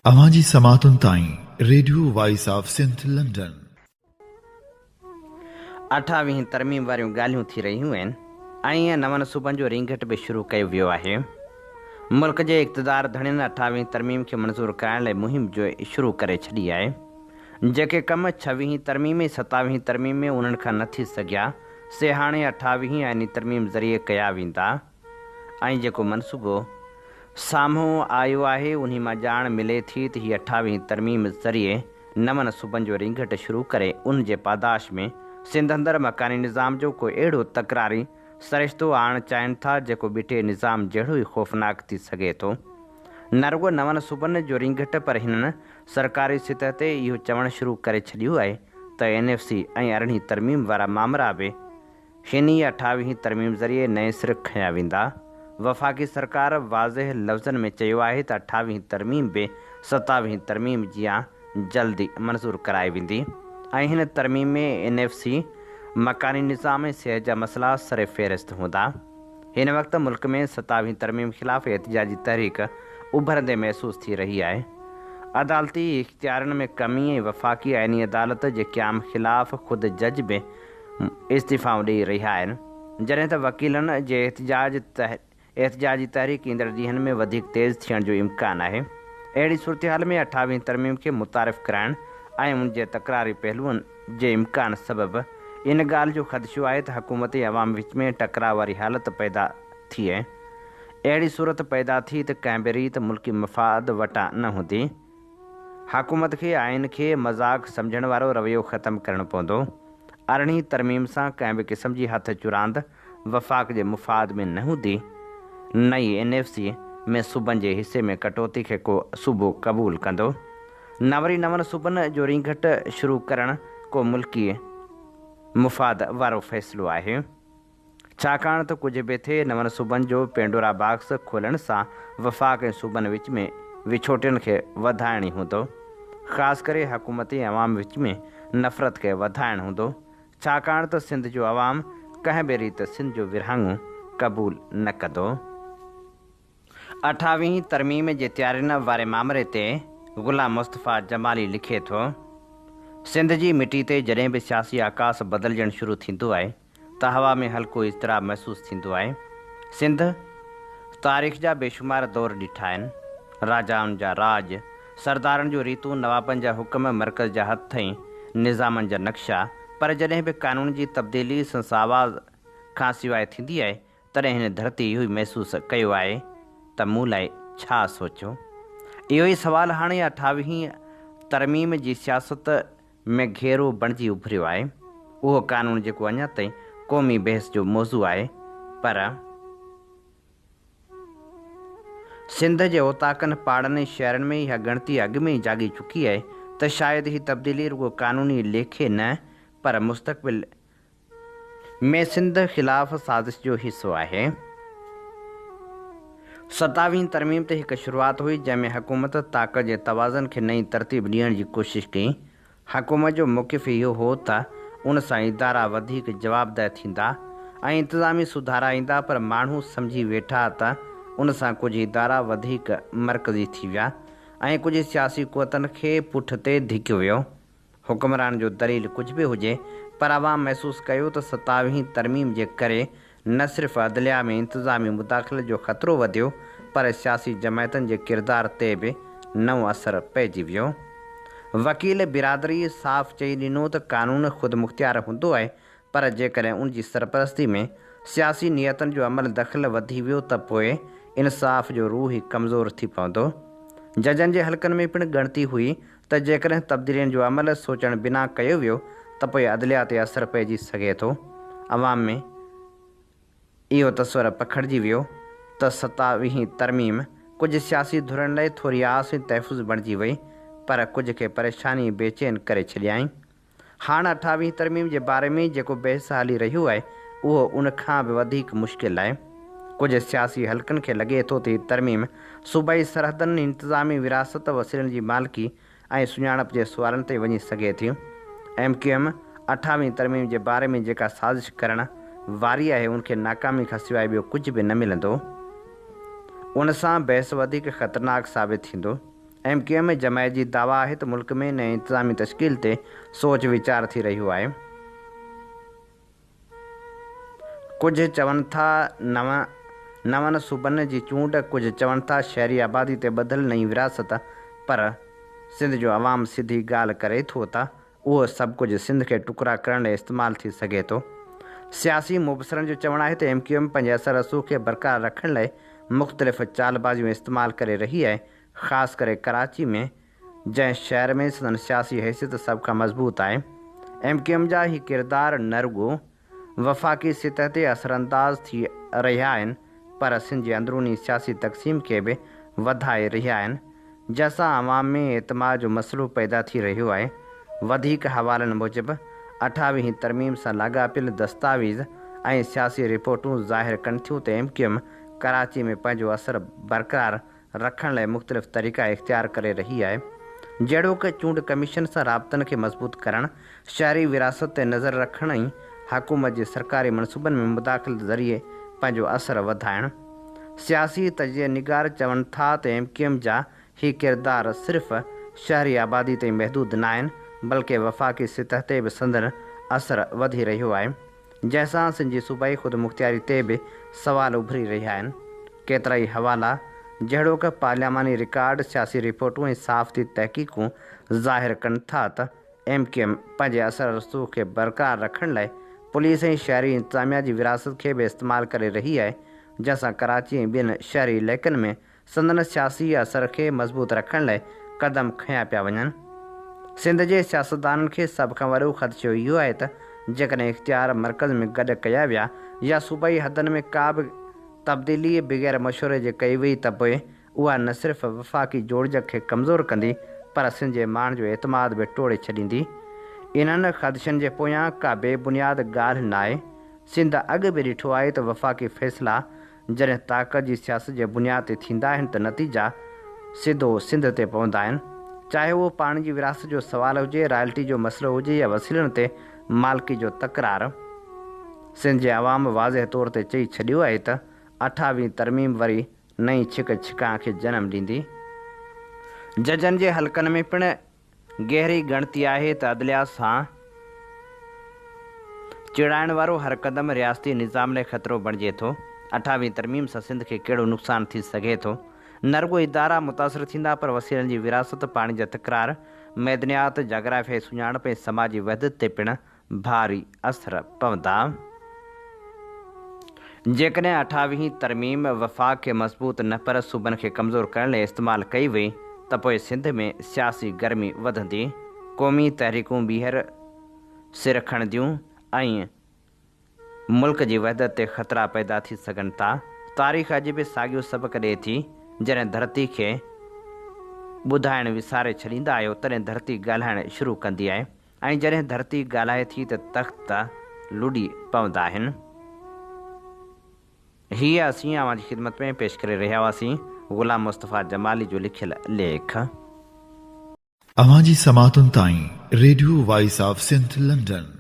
अवांजी समातुन ताईं radio voice of Sindh London. 28वीं तरमीम वारियूं ॻाल्हियूं थी रहियूं आहिनि ऐं नवनि सूबनि जो रिंगट बि शुरू कयो वियो आहे। मुल्क जे इक़्तिदार धणियुनि 28वीं तरमीम खे मंज़ूरु कराइण लाइ मुहिम जो शुरू करे छॾी आहे। जेके कम 26वीं तरमीम ऐं 27वीं तरमीम में उन्हनि खां न थी सघिया से हाणे 28वीं यानी तरमीम ज़रिए कया वेंदा ऐं जेको मनसूबो साम्हूं आयो आहे उन्ही मां ॼाण मिले थी त हीअ 28वीं तरमीम ज़रिए नवनि सूबनि जो रिंगट शुरू करे उन जे पादाश में सिंध अंदरि मकानी निज़ाम जो को अहिड़ो तकरारी सरिश्तो आणणु चाहिनि था जेको ॿिटे निज़ाम जहिड़ो ई ख़ौफ़नाक थी सघे थो। न रुॻो नवनि सूबनि जो रिंगट पर हिननि सरकारी सतह ते इहो चवणु शुरू करे छॾियो आहे त NFC ऐं 18वीं तरमीम वारा मामला बि हिन 28वीं तरमीम ज़रिए नए सिर खंया वेंदा। वफ़ाक़ी सरकार वाज़ह लफ़्ज़नि में चयो आहे त 28वीं तरमीम बि 27वीं तरमीम जीअं जल्दी मंज़ूरु कराई वेंदी ऐं हिन तरमीम में NFC मकानी निज़ाम ऐं सिहत जा मसइला सर फ़हिरिस्त हूंदा। हिन वक़्तु मुल्क में 27वीं तरमीम ख़िलाफ़ एहतिजाजी तहरीक उभरंदे महसूस थी रही आहे। अदालती इख़्तियारनि में कमी ऐं वफ़ाक़ी आइनी अदालत जे क़याम ख़िलाफ़ ख़ुदि जज बि इस्तीफ़ाऊं ॾेई रहिया आहिनि, जॾहिं त वकीलनि जे एहतिजाजी तहरीक ईंदड़ ॾींहंनि में वधीक तेज़ थियण जो इम्कान आहे। अहिड़ी सूरतहाल में 28वीं तरमीम खे मुतारिफ़ कराइण ऐं उन जे तकरारी पहलुअनि जे इम्कान सबबि इन ॻाल्हि जो ख़दशो आहे त हुकूमत ऐं अवाम विच में टकराव वारी हालत पैदा थिए। अहिड़ी सूरत पैदा थी त कंहिं बि रीति मुल्की मफ़ाद वटां न हूंदी। हुकूमत खे आइन खे मज़ाक़ सम्झण वारो रवैयो ख़तमु करणु पवंदो। 18वीं तरमीम सां कंहिं बि क़िस्म जी हथ चुरांद वफ़ाक़ जे मुफ़ाद में न हूंदी। नई NFC में सूबनि जे हिसे में कटौती खे को सूबो क़बूल कंदो। न वरी नवनि सूबनि जो रिंगट शुरू करणु को मुल्की मुफ़ाद वारो फ़ैसिलो आहे, छाकाणि त कुझु बि थिए नवनि सूबनि जो पेंडोरा बॉक्स खोलण सां वफ़ाक़ ऐं सूबनि विच में विछोटियुनि खे वधाइण ई हूंदो। ख़ासि करे हुकूमत ऐं अवाम विच में नफ़रत खे वधाइणु हूंदो, छाकाणि त सिंध जो अवाम कंहिं बि रीति सिंध जो विरहाङो क़बूल न कंदो। 28वीं तरमीम जे तयारियुनि वारे मामले ते ग़ुलाम मुस्तफ़ा जमाली लिखे थो, सिंध जी मिटी ते जॾहिं बि सियासी आकास बदिलजणु शुरू थींदो आहे त हवा में हल्को इज़तिराब महसूसु थींदो आहे। सिंध तारीख़ जा बेशुमार दौर ॾिठा आहिनि, राजाउनि जा राज, सरदारनि जो रीतूं, नवाबनि जा हुकम, मर्कज़ जा हथ ऐं निज़ामनि जा नक्शा, पर जॾहिं बि कानून जी तब्दीली संस आवाज़ खां सवाइ थींदी आहे तॾहिं हिन धरती इहो ई महसूसु कयो आहे त मूं लाइ छा सोचियो। इहो ई सुवालु हाणे 28वीं तरमीम जी सियासत में घेरो बणिजी उभरियो आहे। उहो कानून जेको अञा ताईं क़ौमी बहस जो मौज़ू आहे, पर सिंध जे ओताकनि पहाड़नि शहरनि में इहा ॻणती अॻु में ई जाॻी चुकी आहे त शायदि ही तब्दीली रुॻो कानूनी लेखे न पर मुस्तक़बिल में सिंध ख़िलाफ़ साज़िश जो हिसो आहे। 27वीं तरमीम ते हिकु शुरूआति हुई जंहिंमें हुकूमत ताक़त जे तवाज़न खे नई तरतीब ॾियण जी कोशिशि कई। हुकूमत जो मौक़िफ़ इहो हो त उन सां इदारा वधीक जवाबदेह थींदा ऐं इंतिज़ामी सुधारा ईंदा, पर माण्हू सम्झी वेठा त उन सां कुझु इदारा वधीक मर्कज़ी थी विया ऐं कुझु सियासी क़ुवतनि खे पुठिते धिकियो वियो। हुक्मरान जो दलील कुझु बि हुजे, पर अवाम महसूसु कयो त 27वीं तरमीम जे करे न सिर्फ़ु अदलिया में इंतिज़ामी मुदाख़िलत जो ख़तरो वधियो, पर सियासी जमायतनि जे किरदार ते बि नओं असरु पइजी वियो। वकील बिरादरी साफ़ चई ॾिनो त कानून ख़ुदि मुख़्तियार हूंदो आहे, पर जेकॾहिं उन जी सरपरस्ती में सियासी नियतनि जो अमल दख़ल वधी वियो त पोइ इंसाफ़ जो रूह ई कमज़ोर थी पवंदो। जजनि जे हलक़नि में पिणु ॻणती हुई त जेकॾहिं तब्दीलियुनि जो अमल सोचण बिना कयो वियो त पोइ अदलिया ते असरु पइजी सघे थो। अवाम में इहो तस्वर पखिड़िजी वियो त 27वीं तरमीम कुझु सियासी धुरनि लाइ थोरी आस ऐं तहफ़ुज़ बणिजी वई, पर कुझु खे परेशानी बेचैन करे छॾियईं। हाणे 28वीं तरमीम जे बारे में जेको बहस हली रहियो आहे उहो उन खां बि वधीक मुश्किल आहे। कुझु सियासी हलक़नि खे लॻे थो त हीअ तरमीम सूबाई सरहदनि, इंतिज़ामी विरासत, वसीलनि जी मालिकी ऐं सुञाणप जे सुवालनि ते वञी सघे थी। MQM 28वीं तरमीम जे बारे में जेका साज़िश करण वारी आहे उनखे नाकामी खां सवाइ ॿियो कुझु बि न मिलंदो। उन सां बहस वधीक ख़तरनाक साबित थींदो। MQM जमायत जी दावा है तो मुल्क में नए इंतज़ामी तश्कील ते सोच वीचार थी रहियो आहे। कुछ चवनि था नवनि सूबनि जी चूंड, कुछ चवनि था शहरी आबादी ते ॿधल नई विरासत, पर सिंध जो अवाम सिधी ॻाल्हि करे थो त उहो सभु कुझु सिंध खे टुकड़ा करण लाइ इस्तेमालु थी सघे थो। सियासी मुबसरनि जो चवणु आहे त MQM पंहिंजे असर रसूख़ खे बरक़रार रखण लाइ मुख़्तलिफ़ चालबाज़ियूं इस्तेमालु करे रही आहे, ख़ासि करे कराची में, जंहिं शहर में संदन सियासी हैसियत सभ खां मज़बूत आहे। MQM जा ही किरदार न रुॻो वफ़ाक़ी सतह ते असरअंदाज़ थी रहिया आहिनि, पर सिंध जी अंदरूनी सियासी तक़सीम खे बि वधाए रहिया आहिनि, जंहिंसां अवाम में एतमाद जो मसइलो पैदा थी रहियो आहे। वधीक हवालनि मूजिबि 28वीं तरमीम सां लाॻापियल दस्तावेज़ ऐं सियासी रिपोर्टूं ज़ाहिर कनि थियूं त MQM कराची में पंहिंजो असर बरक़रार रखण लाइ मुख़्तलिफ़ तरीक़ा इख़्तियार करे रही आहे, जहिड़ोकि चूंड कमीशन सां राब्तनि खे मज़बूत करणु, शहरी विरासत ते नज़र रखणु ऐं हुकूमत जे सरकारी मनसूबनि में मुदाख़लत ज़रिए पंहिंजो असर वधाइणु। सियासी तजिया निगार चवनि था त MQM जा ही किरदार सिर्फ़ शहरी आबादी ते महदूद न आहिनि, बल्कि वफ़ाक़ी सतह ते बि संदन असर वधी रहियो आहे, जंहिंसां सिंध जी सूबाई ख़ुदि मुख़्तियारी ते बि सवाल उभरी रहिया आहिनि। केतिरा ई हवाला जहिड़ोकि पार्लियामानी रिकॉर्ड, सियासी रिपोर्टूं ऐं सहाफ़ती तहक़ीक़ूं ज़ाहिर कनि था त MQM पंहिंजे असर रसूख़ खे बरक़रार रखण लाइ पुलिस ऐं शहरी इंतज़ामिया जी विरासत खे बि इस्तेमालु करे रही आहे, जंहिंसां कराची ऐं ॿियनि शहरी इलाइक़नि में संदन सियासी असर खे मज़बूत रखण लाइ क़दम खयां पिया वञनि। सिंध जे सियासतदाननि खे सभ खां वॾो ख़दशो इहो आहे त जेकॾहिं इख़्तियार मर्कज़ में गॾु कया विया या सूबाई हदनि में का बि तब्दीली बग़ैर मशवरे जे कई वई त पोइ उहा न सिर्फ़ वफ़ाक़ी जोड़जक खे कमज़ोर कंदी, पर सिंध जे माण्हुनि जो एतमाद बि टोड़े छॾींदी। इन्हनि ख़दशनि जे पोयां का बेबुनियाद ॻाल्हि न आहे। सिंध अॻु बि ॾिठो आहे त वफ़ाक़ी फ़ैसिला जॾहिं ताक़त जी सियासत जे बुनियाद ते थींदा आहिनि त नतीजा सिधो सिंध ते पवंदा आहिनि, चाहे उहो पाणी जी विरासत जो सुवालु हुजे, रॉयल्टी जो मसइलो हुजे या वसीलनि ते मालिकी जो तकरार। सिंध जे अवाम वाज़ह तौर ते चई छॾियो आहे त 28वीं तरमीम वरी नई छिका खे जनमु ॾींदी। जजनि जे हलक़नि में पिणु गहरी ॻणती आहे त अदलिया सां चिड़ाइण वारो हर क़दम रियासती निज़ाम लाइ ख़तरो बणिजे थो। 28वीं तरमीम सां सिंध खे कहिड़ो नुक़सानु थी सघे थो? न रुॻो इदारा मुतासिर थींदा, पर वसीलनि जी विरासत, पाणी जा तकरार, मैदनियात, जाग्राफ़ियाई सुञाणप ऐं समाजी वहदत ते पिणु भारी असर पवंदा। जेकॾहिं 28वीं तरमीम वफ़ाक़ खे मज़बूत न पर सूबनि खे कमज़ोर करण लाइ इस्तेमालु कई वई त पोइ सिंध में सियासी गर्मी वधंदी, क़ौमी तहरीकूं ॿीहर सिर खणंदियूं ऐं मुल्क जी वहदत ते ख़तरा पैदा थी सघनि था। तारीख़ अॼु बि साॻियो सबक़ ॾिए थी। जॾहिं धरती खे ॿुधाइणु विसारे छॾींदा आहियो तॾहिं धरती ॻाल्हाइणु शुरू कंदी आहे, ऐं जॾहिं धरती ॻाल्हाए थी त तख़्त लुॾी पवंदा आहिनि। हीअ असीं अवां जी ख़िदमत में पेश करे रहिया हुआसीं ग़ुलाम मुस्तफ़ा जमाली जो लिखियलु लेख। अवां जी समातुनि ताईं radio voice of Sindh London.